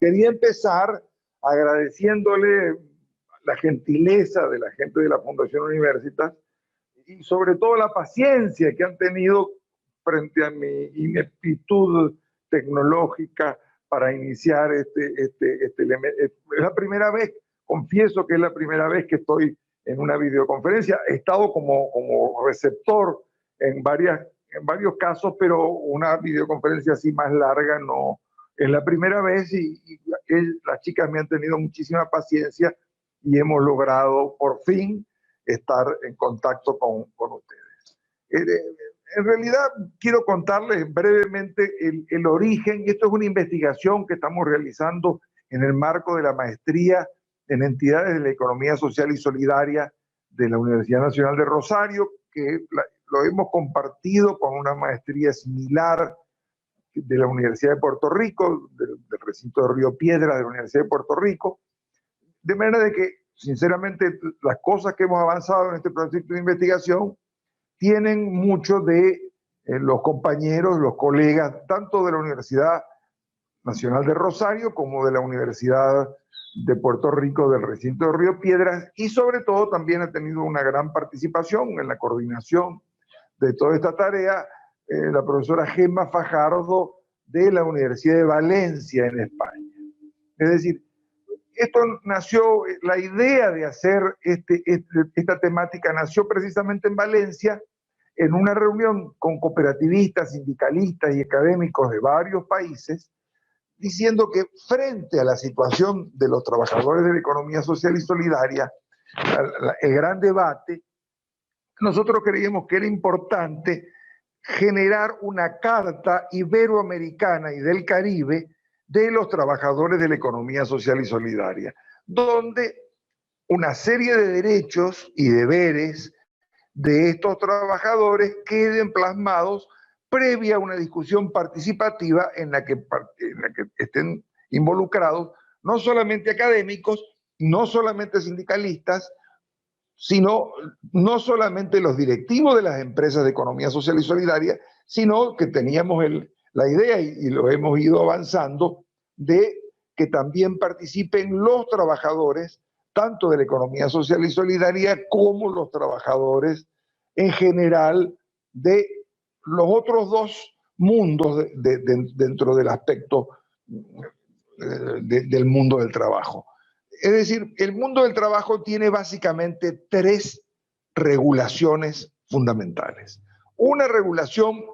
Quería empezar agradeciéndole la gentileza de la gente de la Fundación Universitas y sobre todo la paciencia que han tenido frente a mi ineptitud tecnológica para iniciar es la primera vez, confieso que es la primera vez que estoy en una videoconferencia. He estado como receptor en varios casos, pero una videoconferencia así más larga no es la primera vez y las chicas me han tenido muchísima paciencia y hemos logrado por fin estar en contacto con ustedes. En realidad quiero contarles brevemente el origen. Esto es una investigación que estamos realizando en el marco de la maestría en entidades de la economía social y solidaria de la Universidad Nacional de Rosario, que lo hemos compartido con una maestría similar de la Universidad de Puerto Rico, del recinto de Río Piedras de la Universidad de Puerto Rico, de manera de que, sinceramente, las cosas que hemos avanzado en este proyecto de investigación tienen mucho de los compañeros, los colegas, tanto de la Universidad Nacional de Rosario como de la Universidad de Puerto Rico, del recinto de Río Piedras, y sobre todo también ha tenido una gran participación en la coordinación de toda esta tarea la profesora Gemma Fajardo de la Universidad de Valencia en España. Es decir, esto nació, la idea de hacer esta temática nació precisamente en Valencia, en una reunión con cooperativistas, sindicalistas y académicos de varios países, diciendo que frente a la situación de los trabajadores de la economía social y solidaria, el gran debate, nosotros creíamos que era importante generar una carta iberoamericana y del Caribe de los trabajadores de la economía social y solidaria, donde una serie de derechos y deberes de estos trabajadores queden plasmados previa a una discusión participativa en la que estén involucrados no solamente académicos, no solamente sindicalistas, sino no solamente los directivos de las empresas de economía social y solidaria, sino que teníamos la idea, y lo hemos ido avanzando, de que también participen los trabajadores, tanto de la economía social y solidaria como los trabajadores en general de los otros dos mundos dentro del aspecto del mundo del trabajo. Es decir, el mundo del trabajo tiene básicamente tres regulaciones fundamentales. Una regulación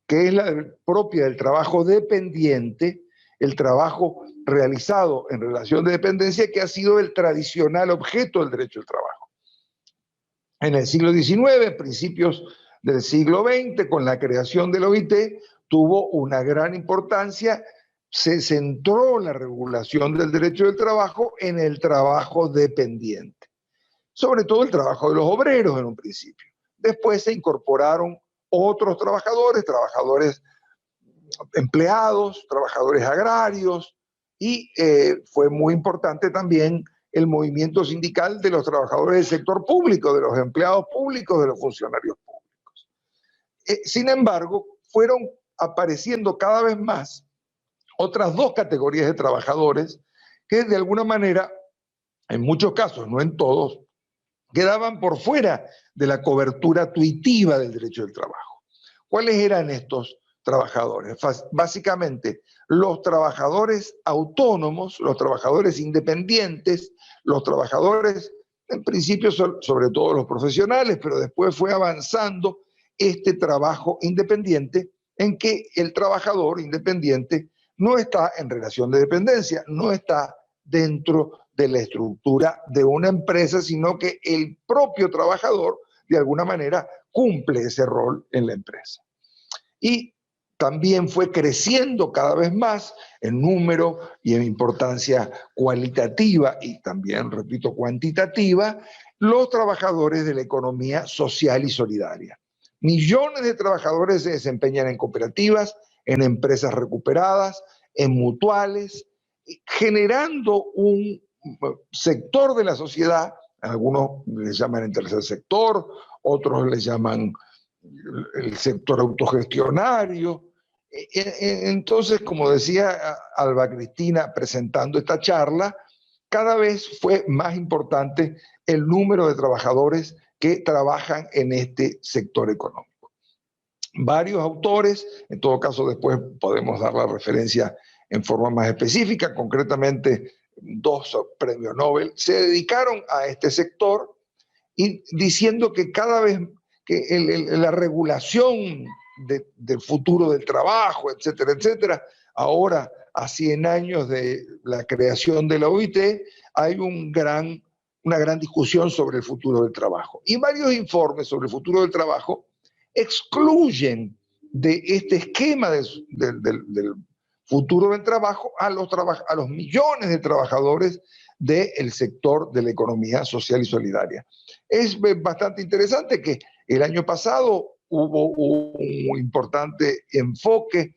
que es la propia del trabajo dependiente, el trabajo realizado en relación de dependencia, que ha sido el tradicional objeto del derecho del trabajo. En el siglo XIX, principios del siglo XX, con la creación de la OIT, tuvo una gran importancia. Se centró la regulación del derecho del trabajo en el trabajo dependiente, sobre todo el trabajo de los obreros en un principio. Después se incorporaron otros trabajadores empleados, trabajadores agrarios, y fue muy importante también el movimiento sindical de los trabajadores del sector público, de los empleados públicos, de los funcionarios públicos. Sin embargo, fueron apareciendo cada vez más otras dos categorías de trabajadores que de alguna manera, en muchos casos, no en todos, quedaban por fuera de la cobertura tuitiva del derecho del trabajo. ¿Cuáles eran estos trabajadores? Básicamente, los trabajadores autónomos, los trabajadores independientes, los trabajadores, en principio, sobre todo los profesionales, pero después fue avanzando este trabajo independiente en que el trabajador independiente no está en relación de dependencia, no está dentro de la estructura de una empresa, sino que el propio trabajador, de alguna manera, cumple ese rol en la empresa. Y también fue creciendo cada vez más en número y en importancia cualitativa y también, repito, cuantitativa, los trabajadores de la economía social y solidaria. Millones de trabajadores se desempeñan en cooperativas, en empresas recuperadas, en mutuales, generando un sector de la sociedad, algunos les llaman el tercer sector, otros les llaman el sector autogestionario, Entonces, como decía Alba Cristina presentando esta charla, cada vez fue más importante el número de trabajadores que trabajan en este sector económico. Varios autores, en todo caso después podemos dar la referencia en forma más específica, concretamente 2 premios Nobel, se dedicaron a este sector y diciendo que cada vez que la regulación del futuro del trabajo, etcétera, etcétera, ahora a 100 años de la creación de la OIT, hay una gran discusión sobre el futuro del trabajo. Y varios informes sobre el futuro del trabajo excluyen de este esquema del futuro del trabajo a los millones de trabajadores del sector de la economía social y solidaria. Es bastante interesante que el año pasado hubo un importante enfoque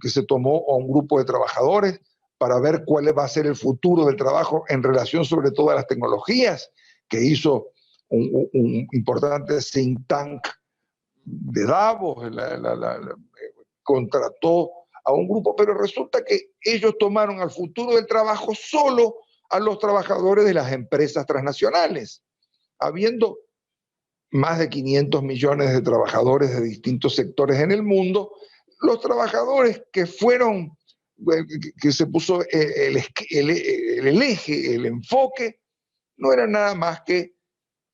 que se tomó a un grupo de trabajadores para ver cuál va a ser el futuro del trabajo en relación sobre todo a las tecnologías, que hizo un importante think tank de Davos, contrató a un grupo, pero resulta que ellos tomaron al futuro del trabajo solo a los trabajadores de las empresas transnacionales, habiendo más de 500 millones de trabajadores de distintos sectores en el mundo. Los trabajadores que fueron, que se puso el eje, el enfoque, no era nada más que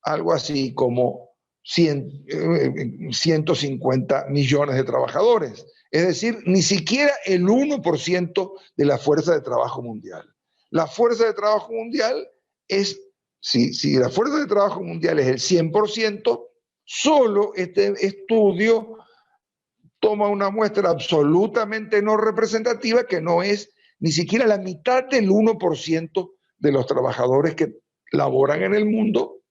algo así como 150 millones de trabajadores. Es decir, ni siquiera el 1% de la fuerza de trabajo mundial. La fuerza de trabajo mundial es, si la fuerza de trabajo mundial es el 100%, solo este estudio toma una muestra absolutamente no representativa que no es ni siquiera la mitad del 1% de los trabajadores que laboran en el mundo,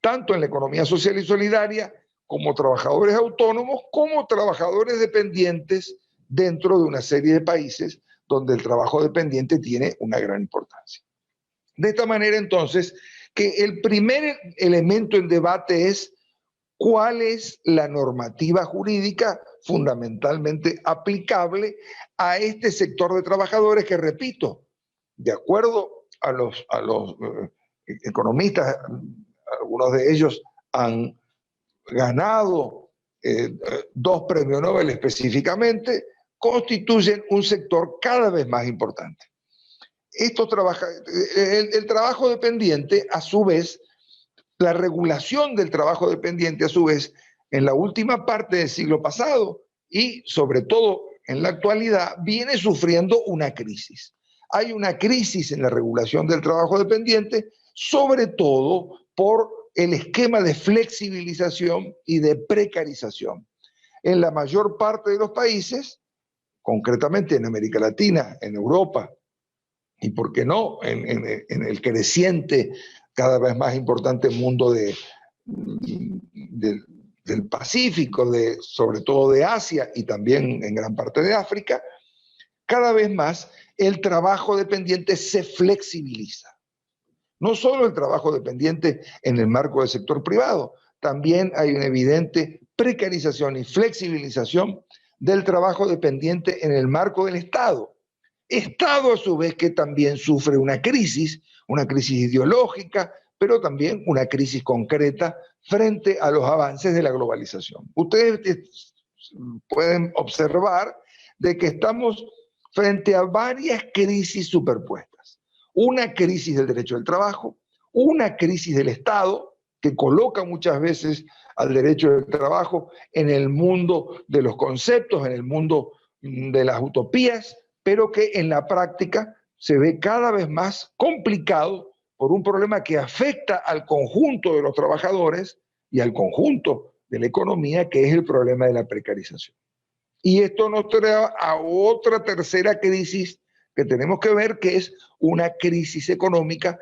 tanto en la economía social y solidaria, como trabajadores autónomos, como trabajadores dependientes dentro de una serie de países donde el trabajo dependiente tiene una gran importancia. De esta manera, entonces, que el primer elemento en debate es cuál es la normativa jurídica fundamentalmente aplicable a este sector de trabajadores que, repito, de acuerdo a los economistas, algunos de ellos han ganado 2 premios Nobel específicamente, constituyen un sector cada vez más importante. El trabajo dependiente, a su vez, la regulación del trabajo dependiente, a su vez, en la última parte del siglo pasado y sobre todo en la actualidad, viene sufriendo una crisis. Hay una crisis en la regulación del trabajo dependiente, sobre todo por el esquema de flexibilización y de precarización. En la mayor parte de los países, concretamente en América Latina, en Europa, y por qué no, en el creciente, cada vez más importante mundo del Pacífico, sobre todo de Asia y también en gran parte de África, cada vez más el trabajo dependiente se flexibiliza. No solo el trabajo dependiente en el marco del sector privado, también hay una evidente precarización y flexibilización del trabajo dependiente en el marco del Estado. Estado a su vez que también sufre una crisis ideológica, pero también una crisis concreta frente a los avances de la globalización. Ustedes pueden observar de que estamos frente a varias crisis superpuestas. Una crisis del derecho del trabajo, una crisis del Estado, que coloca muchas veces al derecho del trabajo en el mundo de los conceptos, en el mundo de las utopías, pero que en la práctica se ve cada vez más complicado por un problema que afecta al conjunto de los trabajadores y al conjunto de la economía, que es el problema de la precarización. Y esto nos trae a otra tercera crisis que tenemos que ver, que es una crisis económica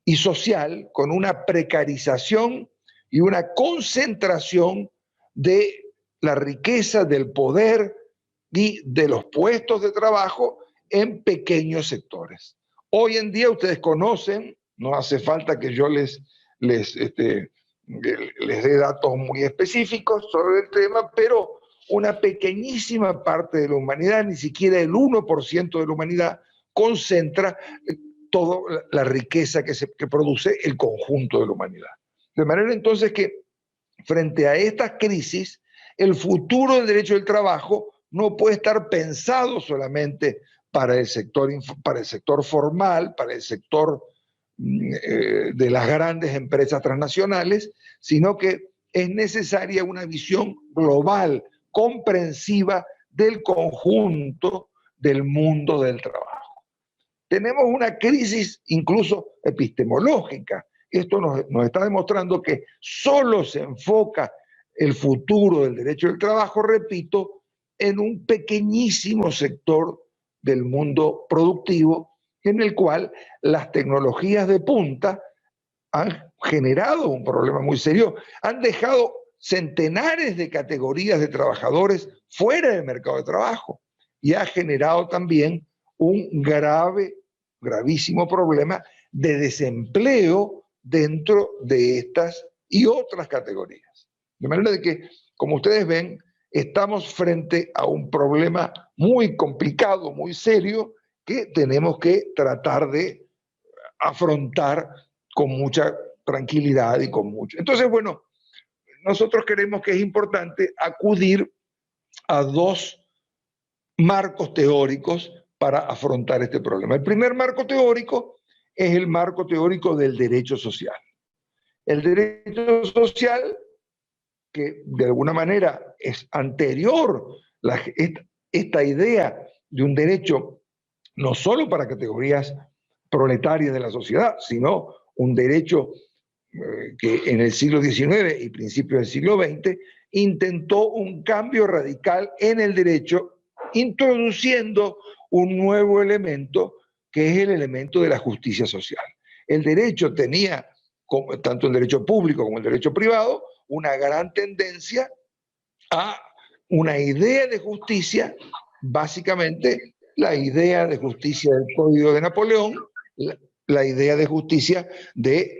y social con una precarización y una concentración de la riqueza, del poder y de los puestos de trabajo en pequeños sectores. Hoy en día ustedes conocen, no hace falta que yo les dé datos muy específicos sobre el tema, pero una pequeñísima parte de la humanidad, ni siquiera el 1% de la humanidad, concentra toda la riqueza que produce el conjunto de la humanidad. De manera entonces que frente a estas crisis, el futuro del derecho del trabajo no puede estar pensado solamente para el sector formal, para el sector de las grandes empresas transnacionales, sino que es necesaria una visión global, comprensiva del conjunto del mundo del trabajo. Tenemos una crisis incluso epistemológica. Esto nos está demostrando que solo se enfoca el futuro del derecho del trabajo, repito, en un pequeñísimo sector del mundo productivo, en el cual las tecnologías de punta han generado un problema muy serio, han dejado centenares de categorías de trabajadores fuera del mercado de trabajo y ha generado también un gravísimo problema de desempleo dentro de estas y otras categorías. De manera de que, como ustedes ven, estamos frente a un problema muy complicado, muy serio, que tenemos que tratar de afrontar con mucha tranquilidad y con mucho. Entonces, bueno, nosotros creemos que es importante acudir a dos marcos teóricos para afrontar este problema. El primer marco teórico es el marco teórico del derecho social. El derecho social, que de alguna manera es anterior esta idea de un derecho no solo para categorías proletarias de la sociedad, sino un derecho que en el siglo XIX y principios del siglo XX intentó un cambio radical en el derecho, introduciendo un nuevo elemento que es el elemento de la justicia social. El derecho tenía, tanto el derecho público como el derecho privado, una gran tendencia a una idea de justicia, básicamente la idea de justicia del Código de Napoleón, la idea de justicia de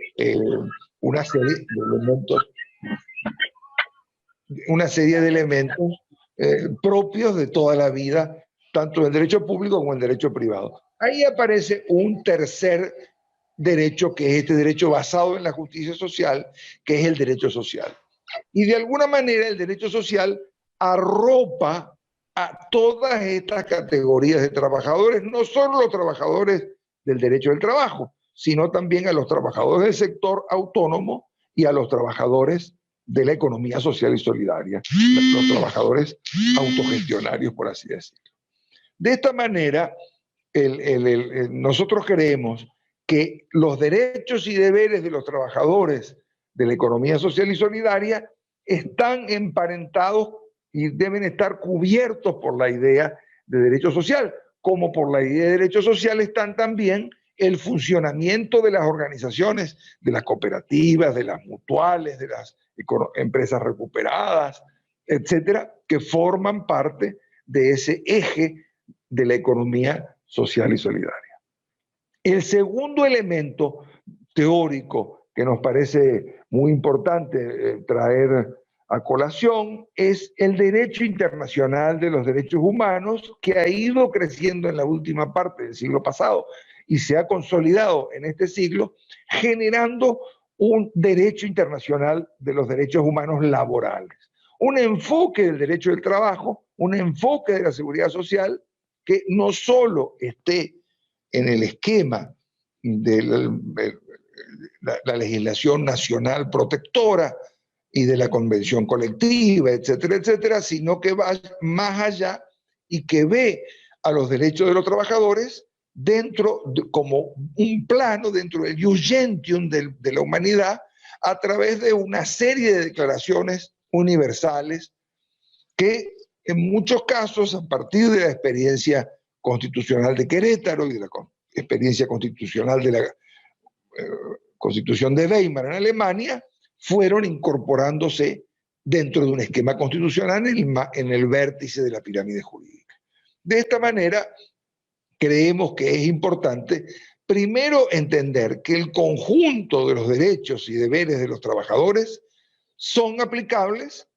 una serie de elementos propios de toda la vida, tanto del derecho público como del derecho privado. Ahí aparece un tercer derecho, que es este derecho basado en la justicia social, que es el derecho social. Y de alguna manera el derecho social arropa a todas estas categorías de trabajadores, no solo los trabajadores del derecho del trabajo, sino también a los trabajadores del sector autónomo y a los trabajadores de la economía social y solidaria, los trabajadores autogestionarios, por así decirlo. De esta manera, nosotros creemos que los derechos y deberes de los trabajadores de la economía social y solidaria están emparentados y deben estar cubiertos por la idea de derecho social, como por la idea de derecho social están también el funcionamiento de las organizaciones, de las cooperativas, de las mutuales, de las empresas recuperadas, etcétera, que forman parte de ese eje de la economía social y solidaria. El segundo elemento teórico que nos parece muy importante traer a colación es el derecho internacional de los derechos humanos, que ha ido creciendo en la última parte del siglo pasado y se ha consolidado en este siglo, generando un derecho internacional de los derechos humanos laborales. Un enfoque del derecho del trabajo, un enfoque de la seguridad social que no solo esté en el esquema de la legislación nacional protectora y de la convención colectiva, etcétera, etcétera, sino que va más allá y que ve a los derechos de los trabajadores como un plano dentro del ius gentium de la humanidad, a través de una serie de declaraciones universales que en muchos casos, a partir de la experiencia constitucional de Querétaro y de la experiencia constitucional de la Constitución de Weimar en Alemania, fueron incorporándose dentro de un esquema constitucional en el vértice de la pirámide jurídica. De esta manera, creemos que es importante primero entender que el conjunto de los derechos y deberes de los trabajadores son aplicables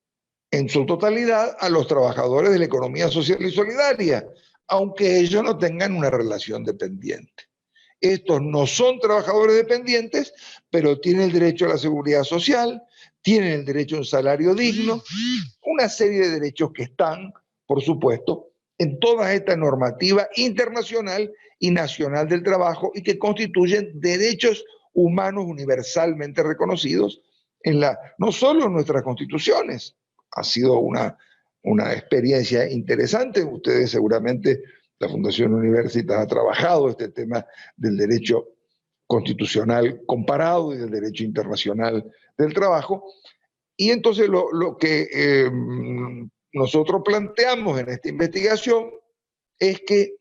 en su totalidad a los trabajadores de la economía social y solidaria, aunque ellos no tengan una relación dependiente. Estos no son trabajadores dependientes, pero tienen el derecho a la seguridad social, tienen el derecho a un salario digno, una serie de derechos que están, por supuesto, en toda esta normativa internacional y nacional del trabajo y que constituyen derechos humanos universalmente reconocidos no solo en nuestras constituciones. Ha sido una experiencia interesante. Ustedes seguramente, la Fundación Universitas ha trabajado este tema del derecho constitucional comparado y del derecho internacional del trabajo. Y entonces lo que nosotros planteamos en esta investigación es que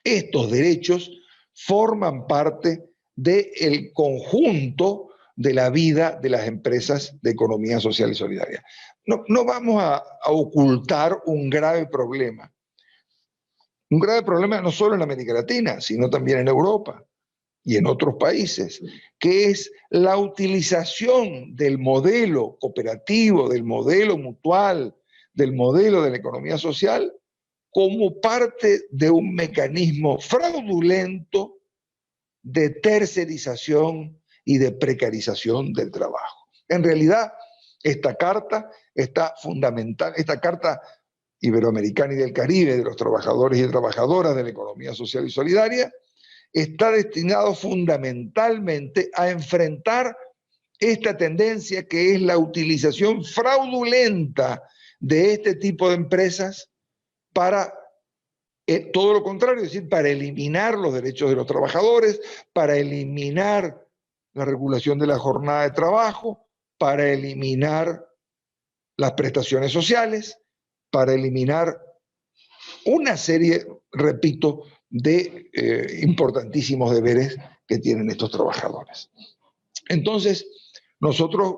estos derechos forman parte del conjunto de la vida de las empresas de economía social y solidaria. No vamos a ocultar un grave problema no solo en América Latina, sino también en Europa y en otros países, que es la utilización del modelo cooperativo, del modelo mutual, del modelo de la economía social, como parte de un mecanismo fraudulento de tercerización y de precarización del trabajo. En realidad, esta carta está fundamental, esta carta iberoamericana y del Caribe de los trabajadores y trabajadoras de la economía social y solidaria, está destinado fundamentalmente a enfrentar esta tendencia que es la utilización fraudulenta de este tipo de empresas para todo lo contrario, es decir, para eliminar los derechos de los trabajadores, para eliminar la regulación de la jornada de trabajo, para eliminar las prestaciones sociales, para eliminar una serie, repito, de importantísimos deberes que tienen estos trabajadores. Entonces, nosotros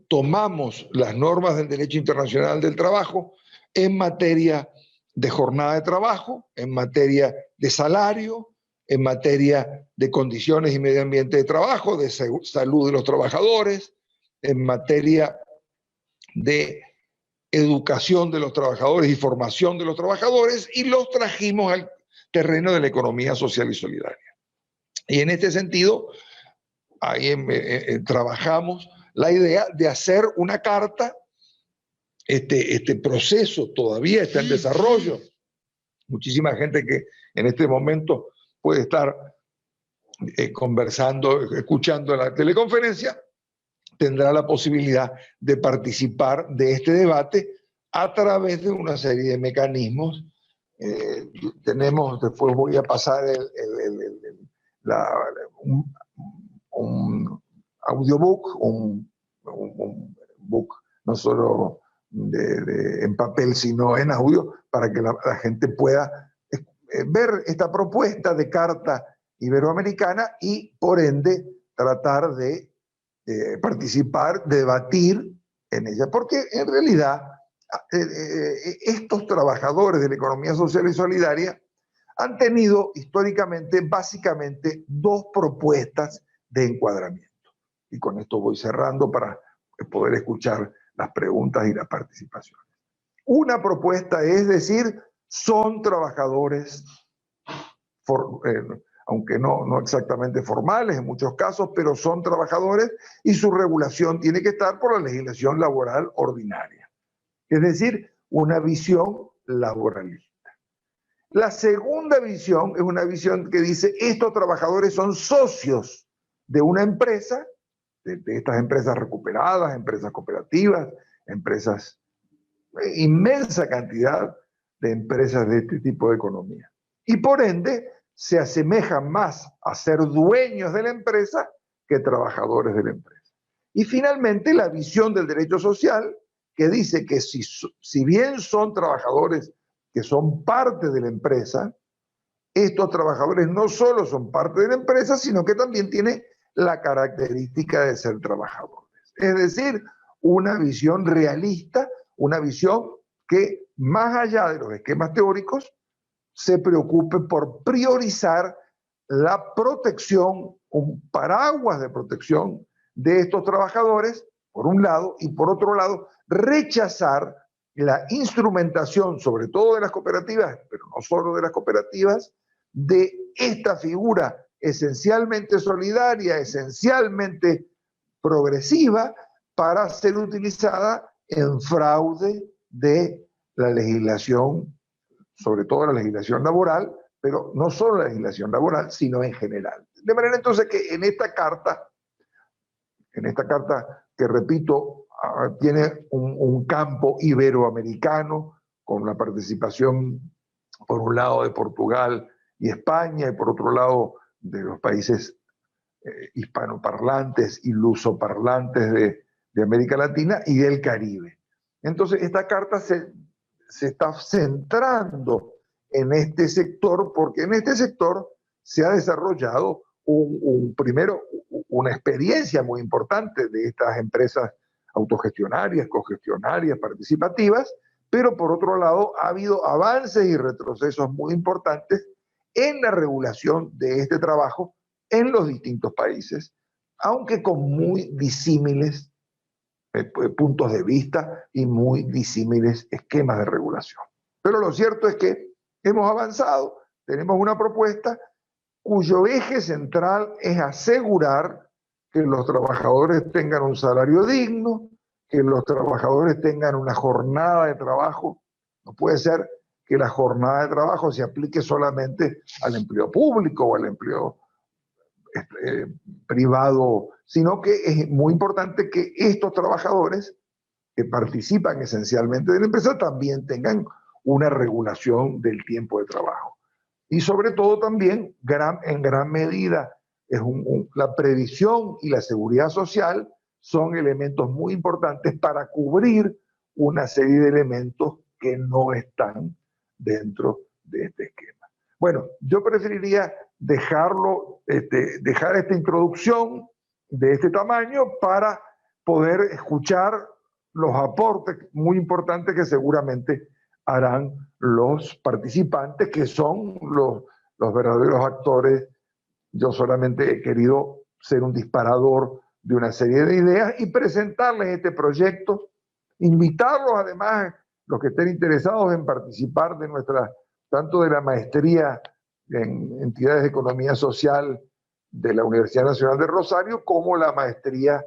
tomamos las normas del derecho internacional del trabajo en materia de jornada de trabajo, en materia de salario, en materia de condiciones y medio ambiente de trabajo, de salud de los trabajadores, en materia de educación de los trabajadores y formación de los trabajadores, y los trajimos al terreno de la economía social y solidaria. Y en este sentido, ahí trabajamos la idea de hacer una carta. Este proceso todavía está en desarrollo. Muchísima gente que en este momento puede estar conversando, escuchando la teleconferencia, tendrá la posibilidad de participar de este debate a través de una serie de mecanismos. Después voy a pasar un audiobook, un book no solo en papel, sino en audio, para que la gente pueda ver esta propuesta de carta iberoamericana y, por ende, tratar de participar, debatir en ella. Porque, en realidad, estos trabajadores de la economía social y solidaria han tenido históricamente, básicamente, dos propuestas de encuadramiento. Y con esto voy cerrando para poder escuchar las preguntas y las participaciones. Una propuesta es decir, son trabajadores, aunque no exactamente formales en muchos casos, pero son trabajadores y su regulación tiene que estar por la legislación laboral ordinaria. Es decir, una visión laboralista. La segunda visión es una visión que dice, estos trabajadores son socios de una empresa, de estas empresas recuperadas, empresas cooperativas, empresas, inmensa cantidad de empresas de este tipo de economía. Y por ende, se asemejan más a ser dueños de la empresa que trabajadores de la empresa. Y finalmente, la visión del derecho social, que dice que si bien son trabajadores que son parte de la empresa, estos trabajadores no solo son parte de la empresa, sino que también tienen la característica de ser trabajadores. Es decir, una visión realista, una visión que, más allá de los esquemas teóricos, se preocupe por priorizar la protección, un paraguas de protección de estos trabajadores por un lado, y por otro lado, rechazar la instrumentación, sobre todo de las cooperativas, pero no solo de las cooperativas, de esta figura esencialmente solidaria, esencialmente progresiva, para ser utilizada en fraude de la legislación, sobre todo la legislación laboral, pero no solo la legislación laboral, sino en general. De manera entonces que en esta carta que repito, tiene un campo iberoamericano, con la participación por un lado de Portugal y España, y por otro lado de los países hispanoparlantes y lusoparlantes de América Latina y del Caribe. Entonces, esta carta se está centrando en este sector, porque en este sector se ha desarrollado primero una experiencia muy importante de estas empresas autogestionarias, cogestionarias, participativas, pero por otro lado ha habido avances y retrocesos muy importantes en la regulación de este trabajo en los distintos países, aunque con muy disímiles puntos de vista y muy disímiles esquemas de regulación. Pero lo cierto es que hemos avanzado, tenemos una propuesta cuyo eje central es asegurar que los trabajadores tengan un salario digno, que los trabajadores tengan una jornada de trabajo. No puede ser que la jornada de trabajo se aplique solamente al empleo público o al empleo privado, sino que es muy importante que estos trabajadores que participan esencialmente de la empresa también tengan una regulación del tiempo de trabajo. Y sobre todo también, en gran medida, la previsión y la seguridad social son elementos muy importantes para cubrir una serie de elementos que no están dentro de este esquema. Bueno, yo preferiría dejar esta introducción de este tamaño para poder escuchar los aportes muy importantes que seguramente harán los participantes, que son los verdaderos actores. Yo solamente he querido ser un disparador de una serie de ideas y presentarles este proyecto, invitarlos además, los que estén interesados en participar de tanto de la maestría en entidades de economía social de la Universidad Nacional de Rosario, como la maestría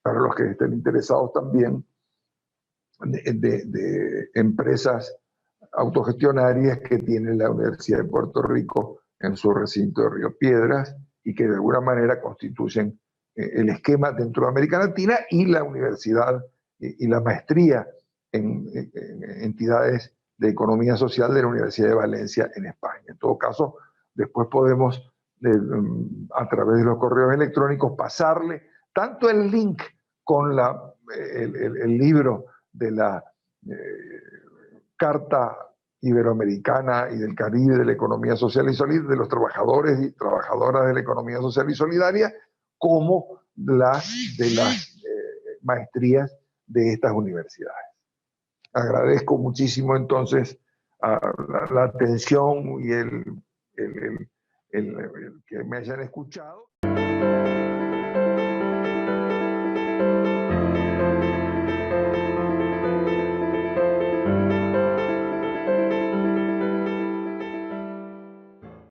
para los que estén interesados también de empresas autogestionarias que tiene la Universidad de Puerto Rico en su recinto de Río Piedras y que de alguna manera constituyen el esquema dentro de América Latina, y la universidad y la maestría en entidades de economía social de la Universidad de Valencia en España. En todo caso, después podemos, a través de los correos electrónicos, pasarle tanto el link con el libro de la Carta Iberoamericana y del Caribe de la Economía Social y Solidaria, de los trabajadores y trabajadoras de la Economía Social y Solidaria, como de las maestrías de estas universidades. Agradezco muchísimo entonces la atención y el que me hayan escuchado.